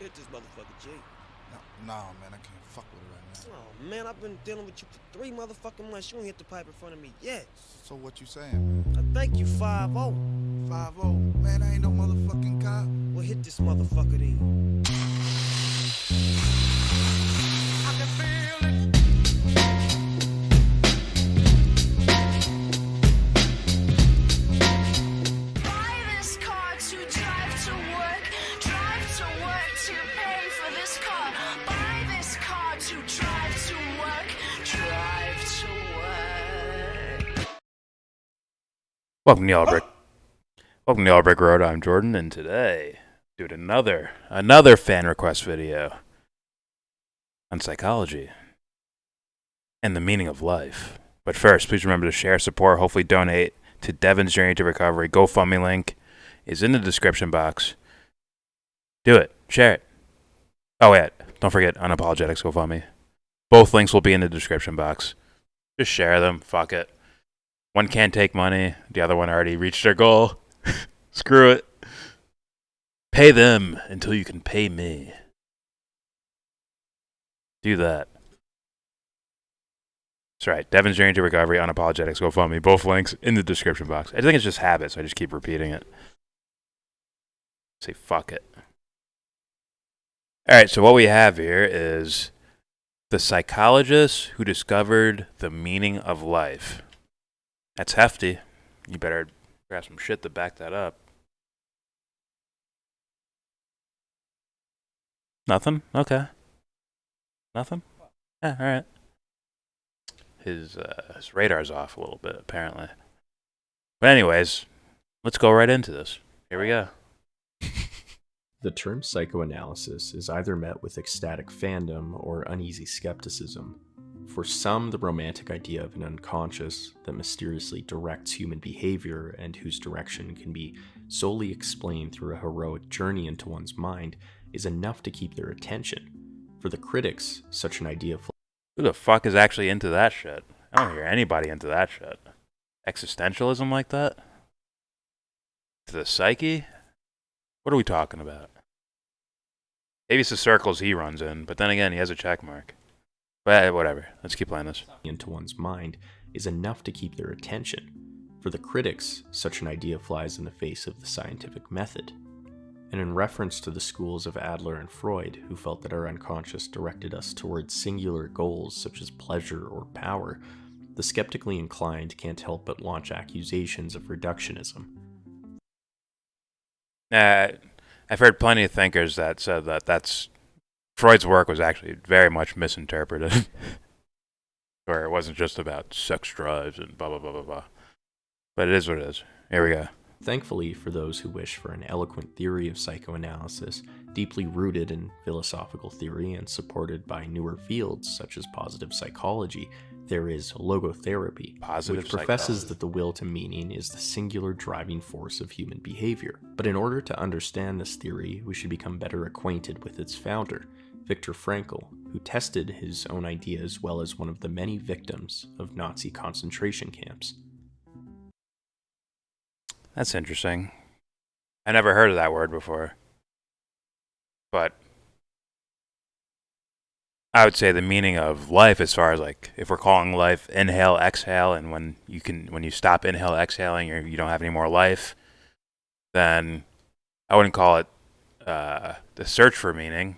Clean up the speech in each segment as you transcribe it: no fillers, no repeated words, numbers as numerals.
hit this motherfucker, G. No, man, I can't fuck with it right now. Oh, man, I've been dealing with you for 3 motherfucking months. You ain't hit the pipe in front of me yet. So what you saying, man? I thank you, 5-0. 5-0. Man, I ain't no motherfucking cop. Well, hit this motherfucker then. I can feel it. Buy this car to drive to work to pay for this car. Buy this car to drive to work to work. Welcome to YellBRo Road. I'm Jordan, and today, doing another fan request video on psychology and the meaning of life. But first, please remember to share, support, hopefully donate to Devon's Journey to Recovery. GoFundMe link is in the description box. Do it. Share it. Oh, yeah. Don't forget Unapologetic's GoFundMe. Both links will be in the description box. Just share them. Fuck it. One can't take money. The other one already reached their goal. Screw it. Pay them until you can pay me. Do that. That's right. Devon's Journey to Recovery, Unapologetics, GoFundMe. Both links in the description box. I think it's just habit, so I just keep repeating it. Say fuck it. Alright, so what we have here is the psychologist who discovered the meaning of life. That's hefty. You better grab some shit to back that up. Nothing? Okay. Nothing? Yeah, alright. His radar's off a little bit, apparently. But anyways, let's go right into this. Here we go. The term psychoanalysis is either met with ecstatic fandom or uneasy skepticism. For some, the romantic idea of an unconscious that mysteriously directs human behavior and whose direction can be solely explained through a heroic journey into one's mind is enough to keep their attention. For the critics, such an idea Who the fuck is actually into that shit? I don't hear anybody into that shit. Existentialism like that? To the psyche? What are we talking about? Maybe it's the circles he runs in, but then again, he has a check mark. But whatever, let's keep playing this. into one's mind is enough to keep their attention. For the critics, such an idea flies in the face of the scientific method. And in reference to the schools of Adler and Freud, who felt that our unconscious directed us towards singular goals such as pleasure or power, the skeptically inclined can't help but launch accusations of reductionism. I've heard plenty of thinkers that said that that's Freud's work was actually very much misinterpreted. Or it wasn't just about sex drives and blah, blah, blah, blah, blah. But it is what it is. Here we go. Thankfully, for those who wish for an eloquent theory of psychoanalysis, deeply rooted in philosophical theory and supported by newer fields such as positive psychology, there is logotherapy, which professes that the will to meaning is the singular driving force of human behavior. But in order to understand this theory, we should become better acquainted with its founder, Viktor Frankl, who tested his own idea as well as one of the many victims of Nazi concentration camps. That's interesting. I never heard of that word before. But I would say the meaning of life, as far as like if we're calling life inhale, exhale, and when you stop inhale, exhaling, you don't have any more life, then I wouldn't call it the search for meaning.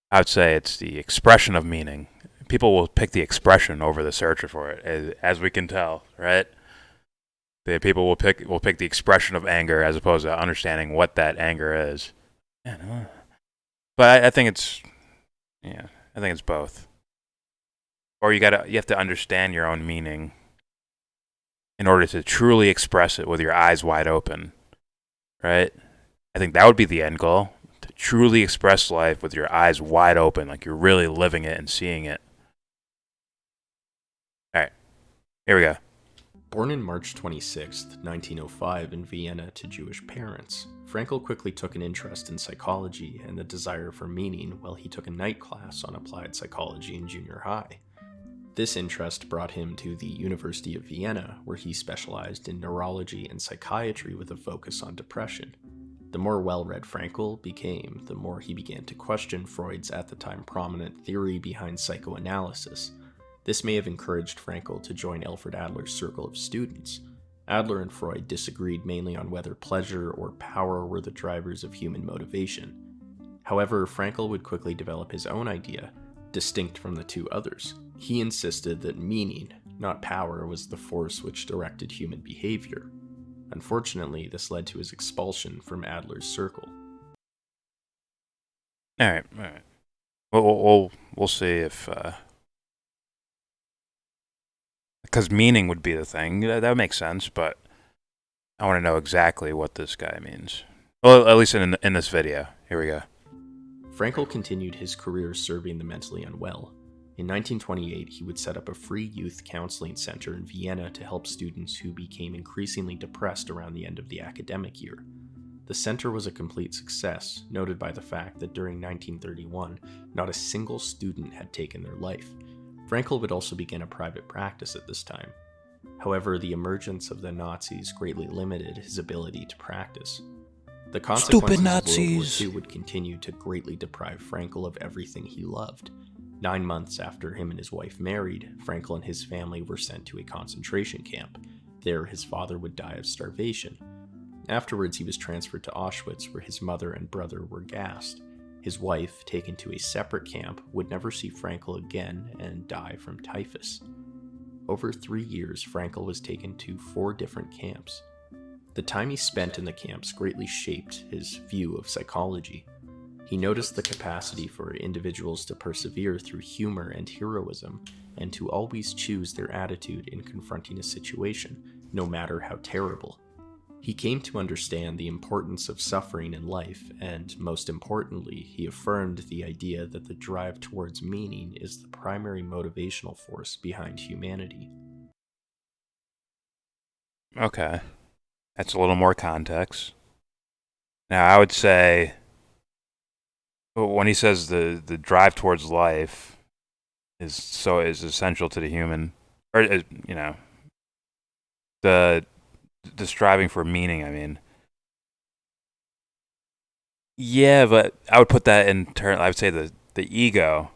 I would say it's the expression of meaning. People will pick the expression over the search for it, as we can tell, right? The people will pick the expression of anger as opposed to understanding what that anger is. Yeah, no. But I think it's both. Or you have to understand your own meaning in order to truly express it with your eyes wide open, right? I think that would be the end goal, to truly express life with your eyes wide open, like you're really living it and seeing it. All right, here we go. Born in March 26, 1905 in Vienna to Jewish parents, Frankl quickly took an interest in psychology and the desire for meaning while he took a night class on applied psychology in junior high. This interest brought him to the University of Vienna, where he specialized in neurology and psychiatry with a focus on depression. The more well-read Frankl became, the more he began to question Freud's at the time prominent theory behind psychoanalysis. This may have encouraged Frankl to join Alfred Adler's circle of students. Adler and Freud disagreed mainly on whether pleasure or power were the drivers of human motivation. However, Frankl would quickly develop his own idea, distinct from the two others. He insisted that meaning, not power, was the force which directed human behavior. Unfortunately, this led to his expulsion from Adler's circle. All right. We'll see if because meaning would be the thing. That would make sense, but I want to know exactly what this guy means. Well, at least in this video. Here we go. Frankl continued his career serving the mentally unwell. In 1928, he would set up a free youth counseling center in Vienna to help students who became increasingly depressed around the end of the academic year. The center was a complete success, noted by the fact that during 1931, not a single student had taken their life. Frankl would also begin a private practice at this time. However, the emergence of the Nazis greatly limited his ability to practice. The consequences of World War II would continue to greatly deprive Frankl of everything he loved. 9 months after him and his wife married, Frankl and his family were sent to a concentration camp. There, his father would die of starvation. Afterwards, he was transferred to Auschwitz, where his mother and brother were gassed. His wife, taken to a separate camp, would never see Frankl again and die from typhus. Over 3 years, Frankl was taken to 4 different camps. The time he spent in the camps greatly shaped his view of psychology. He noticed the capacity for individuals to persevere through humor and heroism, and to always choose their attitude in confronting a situation, no matter how terrible. He came to understand the importance of suffering in life, and most importantly, he affirmed the idea that the drive towards meaning is the primary motivational force behind humanity. Okay. That's a little more context. Now, I would say when he says the drive towards life is essential to the human, or the striving for meaning. I mean, yeah, but I would put that in turn. I would say the ego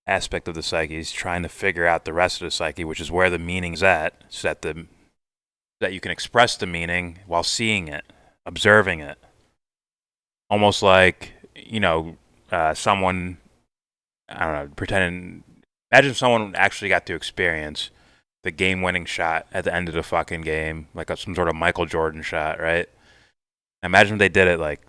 aspect of the psyche is trying to figure out the rest of the psyche, which is where the meaning's at, so that you can express the meaning while seeing it, observing it, almost like someone, I don't know, pretending. Imagine someone actually got to experience the game-winning shot at the end of the fucking game, like some sort of Michael Jordan shot, right? Imagine if they did it like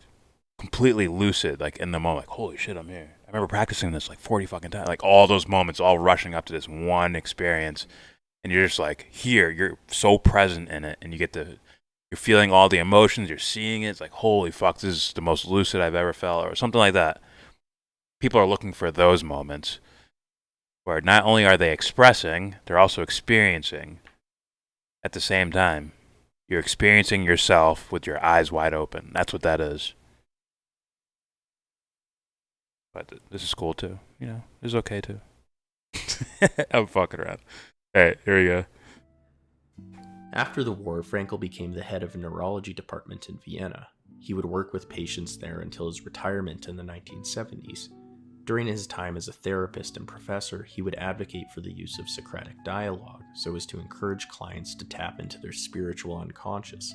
completely lucid, like in the moment, like holy shit, I'm here. I remember practicing this like 40 fucking times, like all those moments, all rushing up to this one experience, and you're just like here, you're so present in it, and you're feeling all the emotions, you're seeing it. It's like holy fuck, this is the most lucid I've ever felt, or something like that. People are looking for those moments where not only are they expressing, they're also experiencing at the same time. You're experiencing yourself with your eyes wide open. That's what that is. But this is cool too. This is okay too. I'm fucking around. All right, here we go. After the war, Frankl became the head of a neurology department in Vienna. He would work with patients there until his retirement in the 1970s. During his time as a therapist and professor, he would advocate for the use of Socratic dialogue so as to encourage clients to tap into their spiritual unconscious.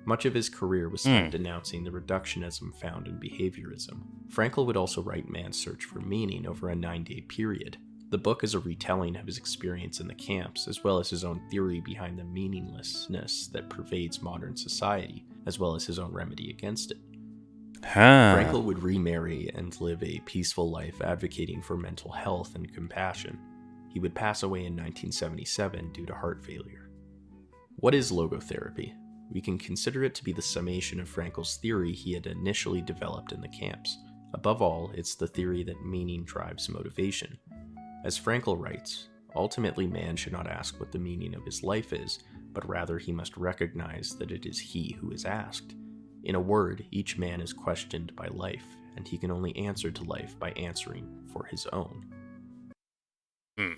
Much of his career was spent denouncing the reductionism found in behaviorism. Frankl would also write Man's Search for Meaning over a 9-day period. The book is a retelling of his experience in the camps, as well as his own theory behind the meaninglessness that pervades modern society, as well as his own remedy against it. Frankl would remarry and live a peaceful life advocating for mental health and compassion. He would pass away in 1977 due to heart failure. What is logotherapy? We can consider it to be the summation of Frankl's theory he had initially developed in the camps. Above all, it's the theory that meaning drives motivation. As Frankl writes, ultimately man should not ask what the meaning of his life is, but rather he must recognize that it is he who is asked. In a word, each man is questioned by life, and he can only answer to life by answering for his own. I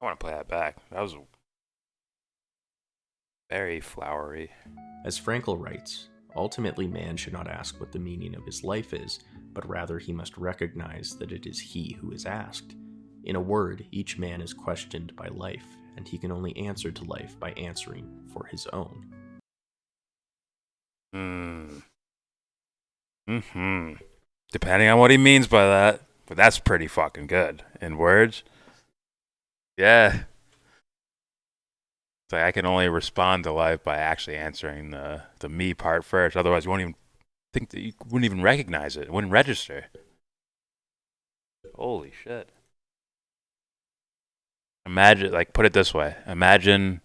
want to play that back. That was very flowery. As Frankl writes, Ultimately, man should not ask what the meaning of his life is, but rather he must recognize that it is he who is asked. In a word, each man is questioned by life, and he can only answer to life by answering for his own. Depending on what he means by that, but that's pretty fucking good. In words, yeah. It's like I can only respond to life by actually answering the me part first. Otherwise, you won't even think that you wouldn't even recognize it. It wouldn't register. Holy shit. Imagine, like, put it this way. Imagine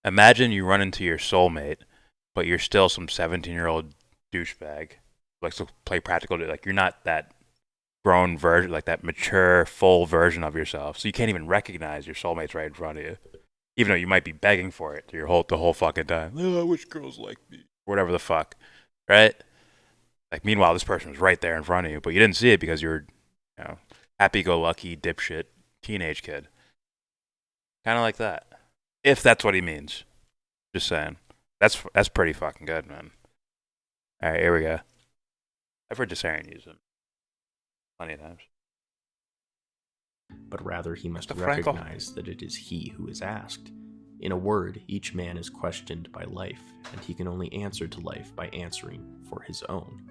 you run into your soulmate, but you're still some 17-year-old douchebag. Likes to play practical. Like, you're not that grown version, like that mature, full version of yourself. So you can't even recognize your soulmate's right in front of you. Even though you might be begging for it the whole fucking time. Oh, I wish girls like me. Whatever the fuck. Right? Like, meanwhile, this person was right there in front of you, but you didn't see it because you were, happy-go-lucky, dipshit, teenage kid. Kind of like that. If that's what he means. Just saying. That's pretty fucking good, man. Alright, here we go. I've heard Desarian use them plenty of times. But rather he must Viktor Frankl. recognize that it is he who is asked. In a word, each man is questioned by life, and he can only answer to life by answering for his own.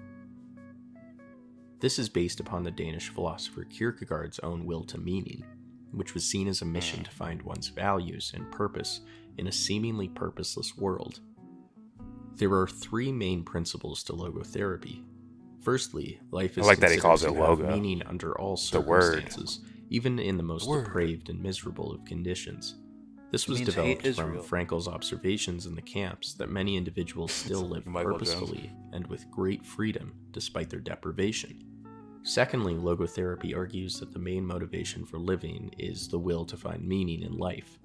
This is based upon the Danish philosopher Kierkegaard's own will to meaning, which was seen as a mission to find one's values and purpose in a seemingly purposeless world. There are three main principles to logotherapy. Firstly, life is I like that he considered calls to it have logo. meaning under all The word. circumstances, even in the most Word. depraved and miserable of conditions. This It was means developed hate from Israel. Frankl's observations in the camps that many individuals still live Michael Jones. purposefully and with great freedom despite their deprivation. Secondly, logotherapy argues that the main motivation for living is the will to find meaning in life.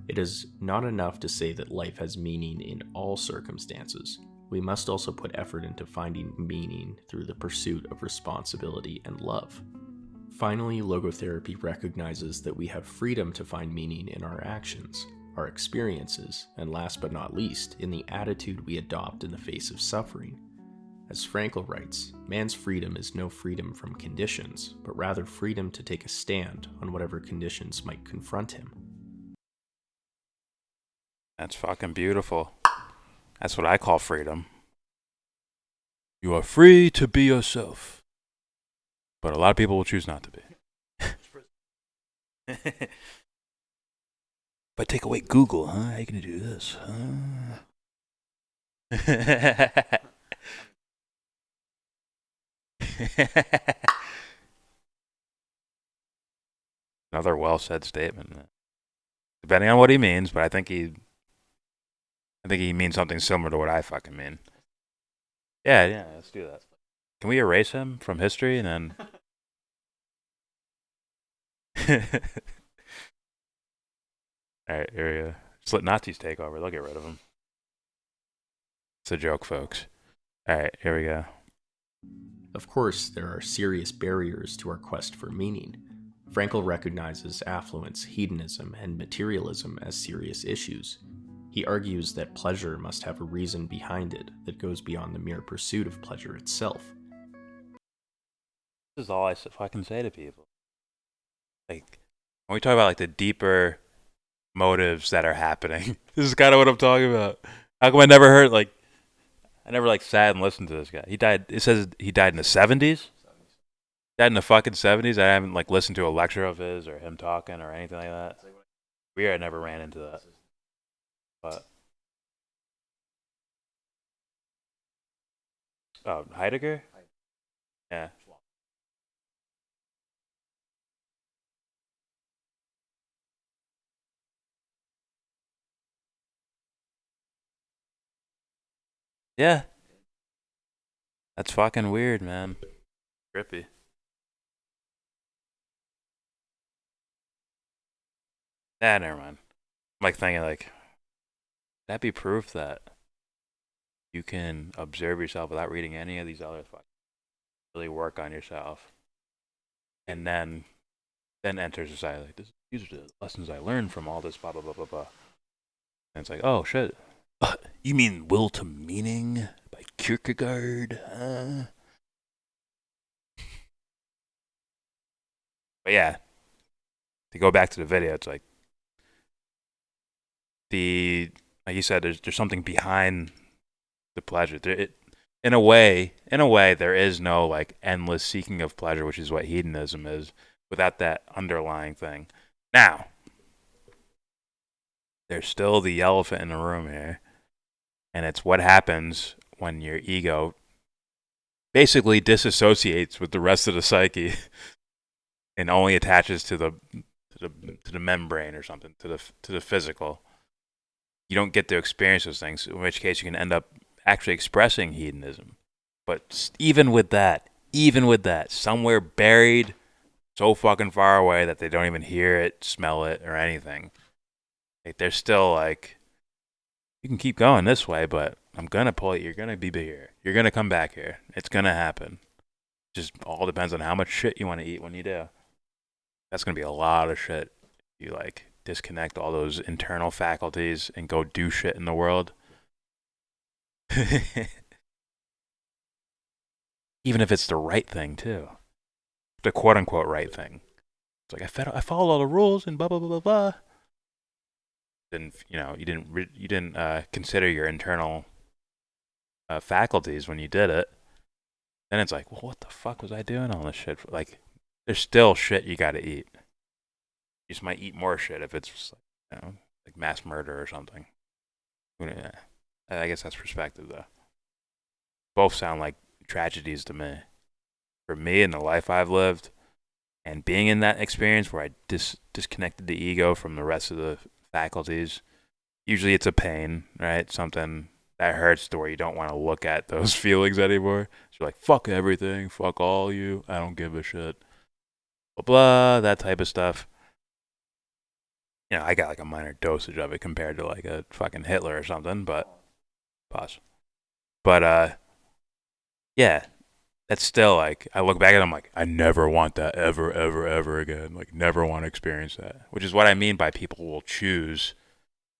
It is not enough to say that life has meaning in all circumstances. We must also put effort into finding meaning through the pursuit of responsibility and love. Finally, logotherapy recognizes that we have freedom to find meaning in our actions, our experiences, and last but not least, in the attitude we adopt in the face of suffering. As Frankl writes, man's freedom is no freedom from conditions, but rather freedom to take a stand on whatever conditions might confront him. That's fucking beautiful. That's what I call freedom. You are free to be yourself. But a lot of people will choose not to be. But take away Google, huh? How are you going to do this, huh? Another well-said statement. Depending on what he means, but I think he means something similar to what I fucking mean. Yeah, let's do that. Can we erase him from history and then... Alright, here we go. Just let Nazis take over. They'll get rid of him. It's a joke, folks. Alright, here we go. Of course, there are serious barriers to our quest for meaning. Frankl recognizes affluence, hedonism, and materialism as serious issues. He argues that pleasure must have a reason behind it that goes beyond the mere pursuit of pleasure itself. This is all I fucking say to people. Like, when we talk about, like, the deeper motives that are happening, this is kind of what I'm talking about. How come I never heard, like, I never, like, sat and listened to this guy. He died, it says he died in the 70s? Died in the fucking 70s? I haven't, like, listened to a lecture of his or him talking or anything like that. Weird, I never ran into that. But, oh, Heidegger? Yeah. Yeah. That's fucking weird, man. Trippy. Never mind. I'm like thinking, like, that be proof that you can observe yourself without reading any of these other fucking really work on yourself, and then enter society. Like, these are the lessons I learned from all this blah blah blah blah blah. And it's like, oh shit, You mean Will to Meaning by Kierkegaard? But yeah, to go back to the video, it's like like you said, there's something behind the pleasure. In a way, there is no like endless seeking of pleasure, which is what hedonism is, without that underlying thing. Now, there's still the elephant in the room here, and it's what happens when your ego basically disassociates with the rest of the psyche and only attaches to the membrane or something, to the physical. You don't get to experience those things, in which case you can end up actually expressing hedonism. But even with that, somewhere buried so fucking far away that they don't even hear it, smell it, or anything, like they're still like, you can keep going this way, but I'm gonna pull it. You're gonna be here. You're gonna come back here. It's gonna happen. Just all depends on how much shit you want to eat when you do. That's gonna be a lot of shit. You like disconnect all those internal faculties and go do shit in the world. Even if it's the right thing too, the quote unquote right thing. It's like I followed all the rules and blah blah blah blah blah. Then you didn't consider your internal faculties when you did it. Then it's like, well, what the fuck was I doing all this shit for? Like, there's still shit you got to eat. You just might eat more shit if it's just like mass murder or something. I guess that's perspective though. Both sound like tragedies to me. For me and the life I've lived, and being in that experience where I disconnected the ego from the rest of the faculties, usually it's a pain, right? Something that hurts to where you don't want to look at those feelings anymore. So you're like, fuck everything, fuck all you, I don't give a shit. Blah, blah, that type of stuff. I got like a minor dosage of it compared to like a fucking Hitler or something, but pause. But yeah, that's still like, I look back at it, I'm like, I never want that ever, ever, ever again. Like, never want to experience that. Which is what I mean by people will choose.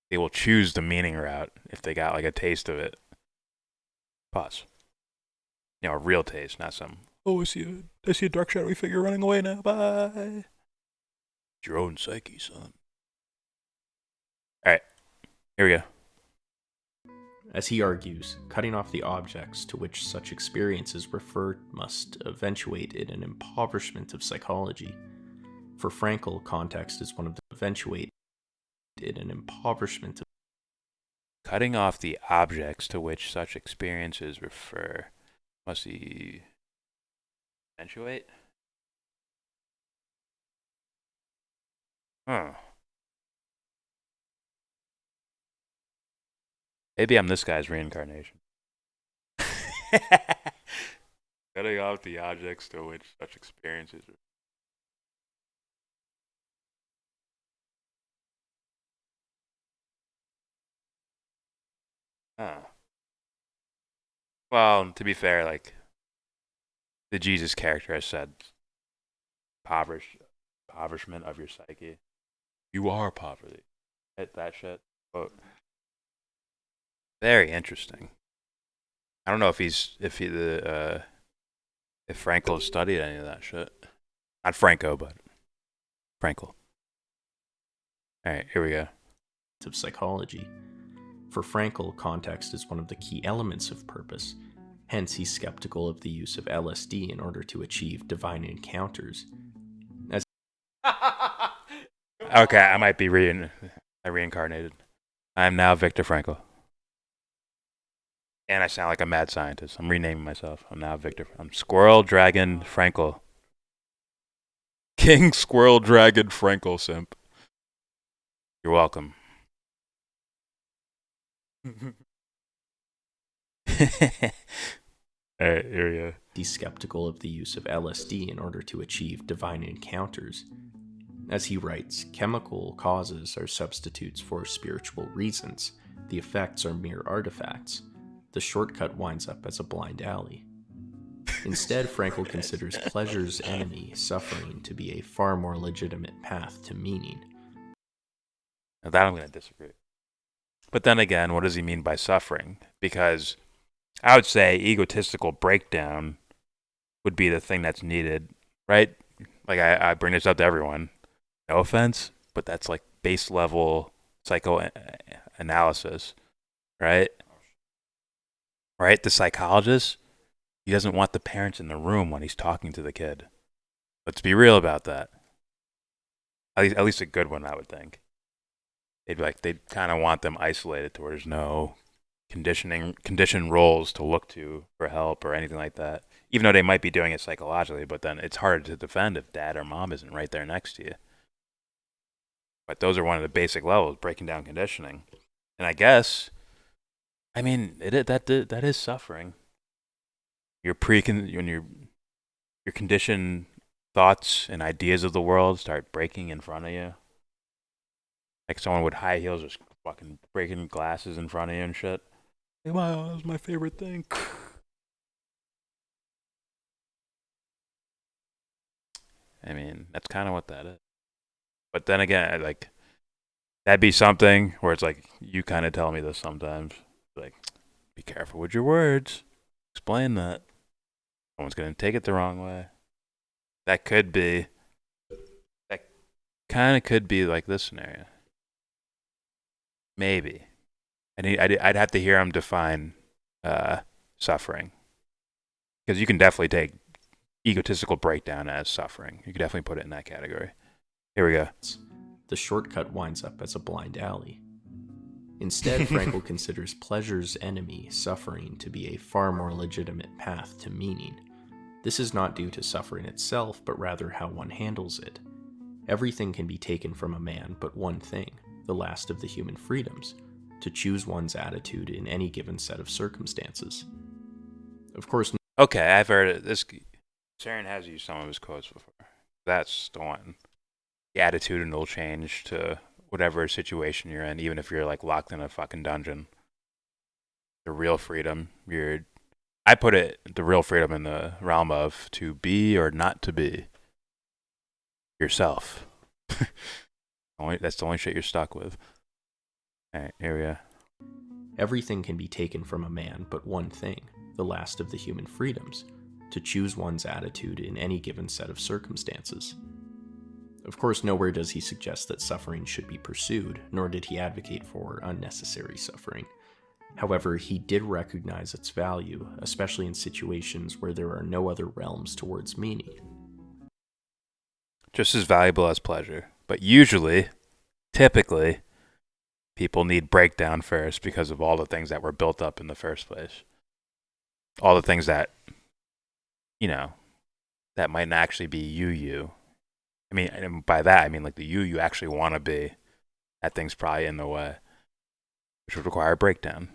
They will choose the meaning route if they got like a taste of it. Pause. A real taste, not some, oh, I see a dark shadowy figure running away now. Bye. It's your own psyche, son. Alright, here we go. As he argues, cutting off the objects to which such experiences refer must eventuate in an impoverishment of psychology. For Frankl, context is one of the eventuate in an impoverishment of cutting off the objects to which such experiences refer must eventuate? Huh. Maybe I'm this guy's reincarnation. Cutting off the objects to which such experiences refer. Huh. Well, to be fair, like, the Jesus character has said, impoverishment of your psyche. You are poverty. Hit that shit. Quote. Very interesting. I don't know if Frankl studied any of that shit. Not Franco, but Frankl. All right, here we go. Of psychology. For Frankl, context is one of the key elements of purpose. Hence, he's skeptical of the use of LSD in order to achieve divine encounters. Okay, I might be reincarnated. I am now Viktor Frankl. And I sound like a mad scientist. I'm renaming myself. I'm now Viktor. I'm Squirrel Dragon Frankl. King Squirrel Dragon Frankl simp. You're welcome. Alright, here we go. He's skeptical of the use of LSD in order to achieve divine encounters. As he writes, chemical causes are substitutes for spiritual reasons. The effects are mere artifacts. The shortcut winds up as a blind alley. Instead, Frankl considers pleasure's enemy, suffering, to be a far more legitimate path to meaning. Now that I'm going to disagree. But then again, what does he mean by suffering? Because I would say egotistical breakdown would be the thing that's needed, right? Like I bring this up to everyone. No offense, but that's like base level psychoanalysis, right? Right? The psychologist, he doesn't want the parents in the room when he's talking to the kid. Let's be real about that. At least a good one, I would think. They'd kind of want them isolated to where there's no conditioned roles to look to for help or anything like that. Even though they might be doing it psychologically, but then it's hard to defend if dad or mom isn't right there next to you. But those are one of the basic levels, breaking down conditioning. And I guess, I mean, that is suffering. Your conditioned thoughts and ideas of the world start breaking in front of you. Like someone with high heels just fucking breaking glasses in front of you and shit. Hey, wow, that was my favorite thing. I mean, that's kind of what that is. But then again, like, that'd be something where it's like, you kind of tell me this sometimes. Like, be careful with your words. Explain that. Someone's going to take it the wrong way. That kind of could be like this scenario. Maybe. I'd have to hear him define suffering. Because you can definitely take egotistical breakdown as suffering. You could definitely put it in that category. Here we go. The shortcut winds up as a blind alley. Instead, Frankl considers pleasure's enemy, suffering, to be a far more legitimate path to meaning. This is not due to suffering itself, but rather how one handles it. Everything can be taken from a man but one thing, the last of the human freedoms, to choose one's attitude in any given set of circumstances. Of course. Okay, I've heard it. Saren has used some of his quotes before. That's the one. The attitudinal change to whatever situation you're in, even if you're like locked in a fucking dungeon. The real freedom, I put the real freedom in the realm of to be or not to be yourself. That's the only shit you're stuck with. Alright, here we go. Everything can be taken from a man but one thing, the last of the human freedoms, to choose one's attitude in any given set of circumstances. Of course, nowhere does he suggest that suffering should be pursued, nor did he advocate for unnecessary suffering. However, he did recognize its value, especially in situations where there are no other realms towards meaning. Just as valuable as pleasure. But usually, typically, people need breakdown first because of all the things that were built up in the first place. All the things that, that might not actually be you. I mean, and by that, I mean like the you actually want to be. That thing's probably in the way, which would require a breakdown,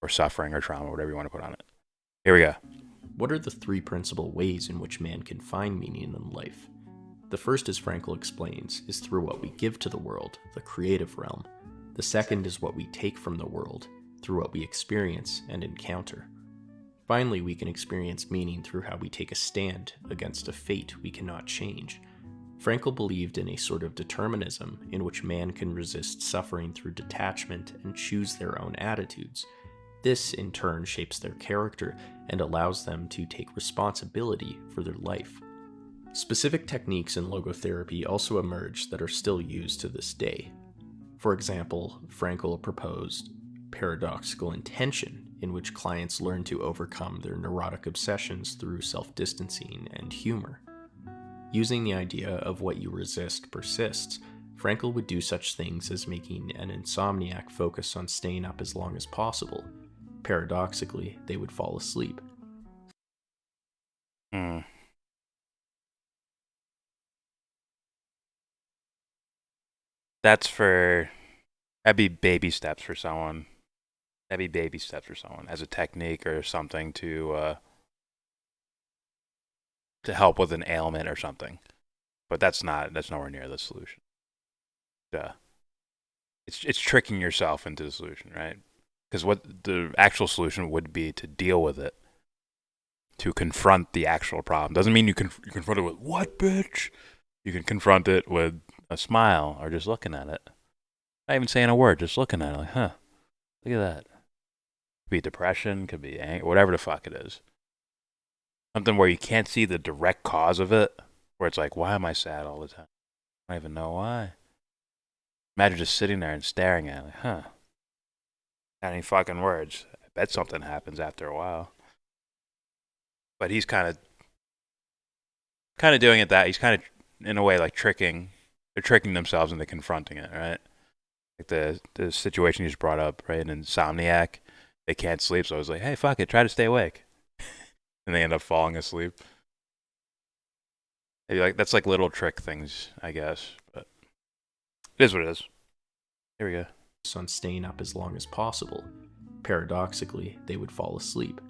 or suffering, or trauma, whatever you want to put on it. Here we go. What are the three principal ways in which man can find meaning in life? The first, as Frankl explains, is through what we give to the world, the creative realm. The second is what we take from the world, through what we experience and encounter. Finally, we can experience meaning through how we take a stand against a fate we cannot change. Frankl believed in a sort of determinism in which man can resist suffering through detachment and choose their own attitudes. This, in turn, shapes their character and allows them to take responsibility for their life. Specific techniques in logotherapy also emerged that are still used to this day. For example, Frankl proposed paradoxical intention, in which clients learn to overcome their neurotic obsessions through self-distancing and humor. Using the idea of what you resist persists, Frankl would do such things as making an insomniac focus on staying up as long as possible. Paradoxically, they would fall asleep. That'd be baby steps for someone. As a technique or something to help with an ailment or something. But that's nowhere near the solution. It's tricking yourself into the solution, right? Because what the actual solution would be to deal with it, to confront the actual problem. Doesn't mean you confront it with, what, bitch? You can confront it with a smile or just looking at it. Not even saying a word, just looking at it like, huh, look at that. Could be depression, could be anger, whatever the fuck it is. Something where you can't see the direct cause of it, where it's like, why am I sad all the time? I don't even know why. Imagine just sitting there and staring at it, like, huh. Not any fucking words. I bet something happens after a while. But he's kind of doing it that he's kind of in a way like they're tricking themselves into confronting it, right? Like the situation you just brought up, right? An insomniac, they can't sleep, so I was like, hey, fuck it, try to stay awake, and they end up falling asleep. Maybe like that's like little trick things, I guess, but it is what it is. Here we go. On staying up as long as possible. Paradoxically, they would fall asleep.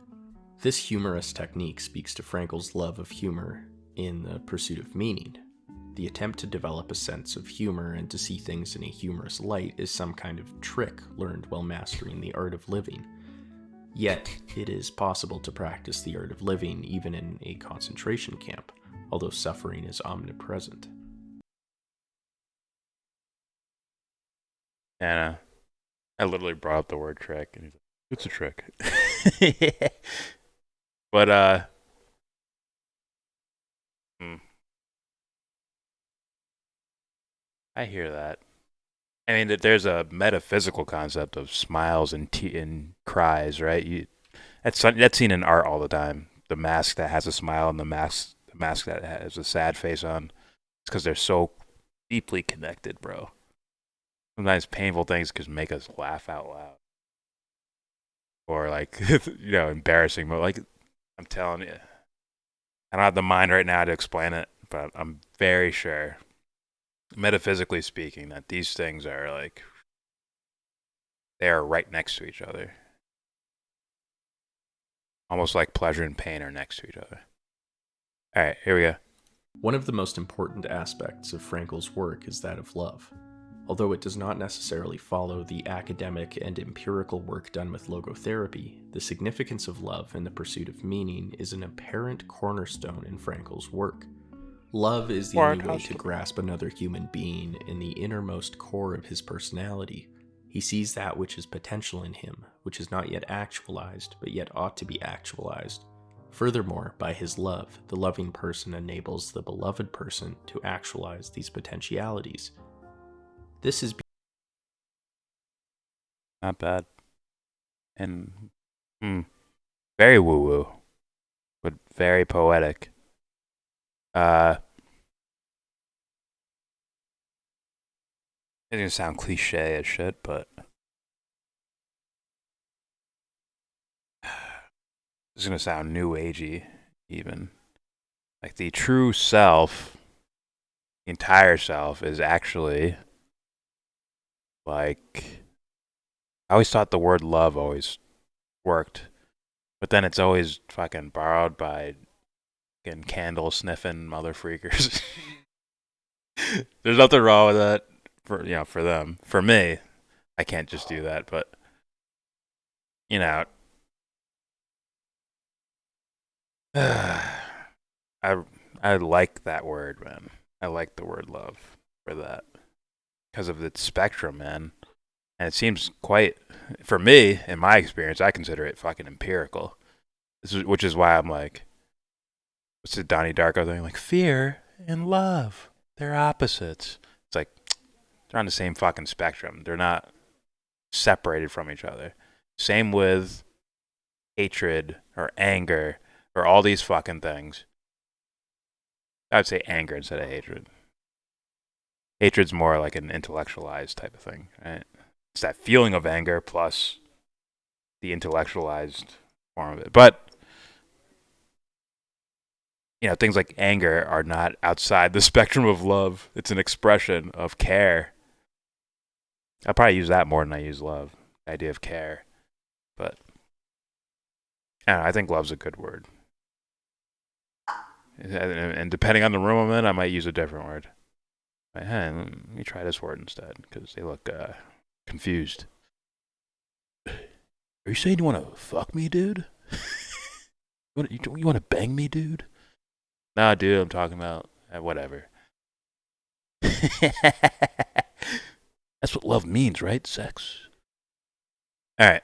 This humorous technique speaks to Frankl's love of humor in The Pursuit of Meaning. The attempt to develop a sense of humor and to see things in a humorous light is some kind of trick learned while mastering the art of living. Yet, it is possible to practice the art of living even in a concentration camp, although suffering is omnipresent. And I literally brought up the word trick, and he's like, it's a trick. But, I hear that. I mean, there's a metaphysical concept of smiles and cries, right? That's seen in art all the time. The mask that has a smile and the mask that has a sad face on. It's because they're so deeply connected, bro. Sometimes painful things can make us laugh out loud, or like embarrassing. But like I'm telling you, I don't have the mind right now to explain it, but I'm very sure, metaphysically speaking, that these things are like they are right next to each other, almost like pleasure and pain are next to each other. All right, here we go. One of the most important aspects of Frankl's work is that of love. Although it does not necessarily follow the academic and empirical work done with logotherapy, the significance of love in the pursuit of meaning is an apparent cornerstone in Frankl's work. Love is the only way to grasp another human being in the innermost core of his personality. He sees that which is potential in him, which is not yet actualized, but yet ought to be actualized. Furthermore, by his love, the loving person enables the beloved person to actualize these potentialities. This is Not bad, and very woo-woo, but very poetic. It's gonna sound cliche as shit, but it's gonna sound new agey, even. Like the true self, the entire self, is actually like. I always thought the word love always worked, but then it's always fucking borrowed by fucking candle sniffing mother freakers. There's nothing wrong with that for them. For me, I can't just do that, but you know, I like that word, man. I like the word love for that because of its spectrum, man. And it seems quite, for me, in my experience, I consider it fucking empirical. Which is why I'm like, what's the Donnie Darko thing? Like, fear and love, they're opposites. It's like, they're on the same fucking spectrum. They're not separated from each other. Same with hatred or anger or all these fucking things. I would say anger instead of hatred. Hatred's more like an intellectualized type of thing, right? It's that feeling of anger plus the intellectualized form of it. But things like anger are not outside the spectrum of love. It's an expression of care. I probably use that more than I use love. The idea of care. But I don't know, I think love's a good word. And depending on the room I'm in, I might use a different word. Like, hey, let me try this word instead, because they look confused. Are you saying you want to fuck me, dude? you want to bang me, dude? Nah, dude, I'm talking about whatever. That's what love means, right? Sex. All right.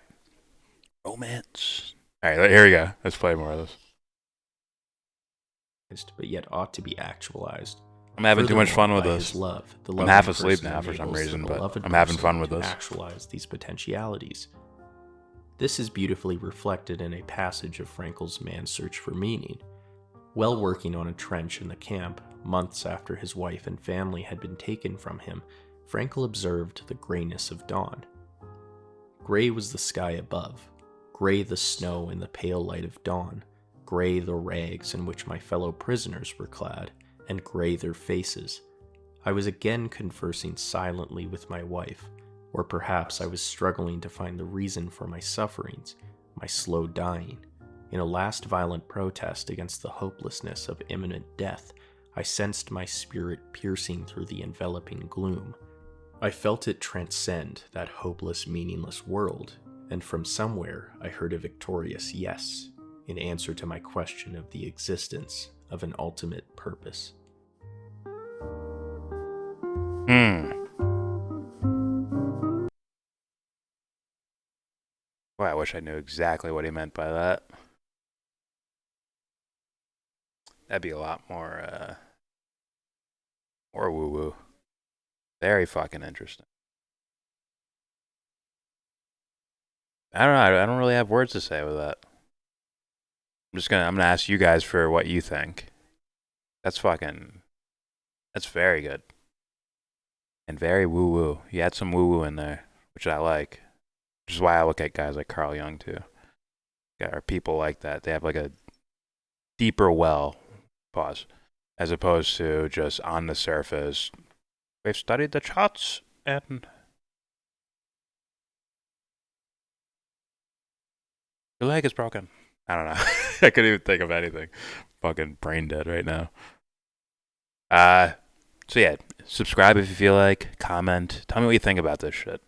Romance. All right, here we go. Let's play more of this. But yet ought to be actualized. I'm having too much fun with by this. his love, the I'm loving half asleep person now for some enables the reason, but beloved I'm having person fun with to this. actualize these potentialities. This is beautifully reflected in a passage of Frankl's Man's Search for Meaning. While working on a trench in the camp, months after his wife and family had been taken from him, Frankl observed the grayness of dawn. Gray was the sky above, gray the snow in the pale light of dawn, gray the rags in which my fellow prisoners were clad, and gray their faces. I was again conversing silently with my wife, or perhaps I was struggling to find the reason for my sufferings, my slow dying. In a last violent protest against the hopelessness of imminent death, I sensed my spirit piercing through the enveloping gloom. I felt it transcend that hopeless, meaningless world, and from somewhere I heard a victorious yes, in answer to my question of the existence of an ultimate purpose. Boy, I wish I knew exactly what he meant by that. That'd be a lot more woo-woo. Very fucking interesting. I don't know. I don't really have words to say with that. I'm gonna ask you guys for what you think. That's very good. And very woo-woo. You had some woo-woo in there, which I like. Which is why I look at guys like Carl Jung, too. Or people like that. They have like a deeper well, pause, as opposed to just on the surface. We've studied the charts and your leg is broken. I don't know. I couldn't even think of anything. Fucking brain dead right now. So yeah, subscribe if you feel like. Comment. Tell me what you think about this shit.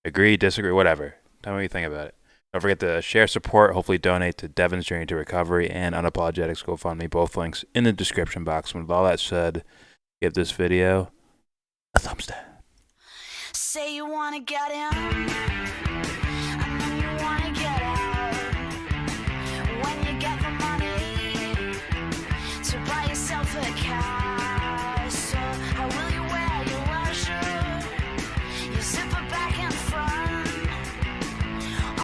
Agree, disagree, whatever. Tell me what you think about it. Don't forget to share, support, hopefully donate to Devon's Journey to Recovery and Unapologetic's GoFundMe. Both links in the description box. With all that said, give this video a thumbs down. Say you wanna get in, and then you wanna get out. When you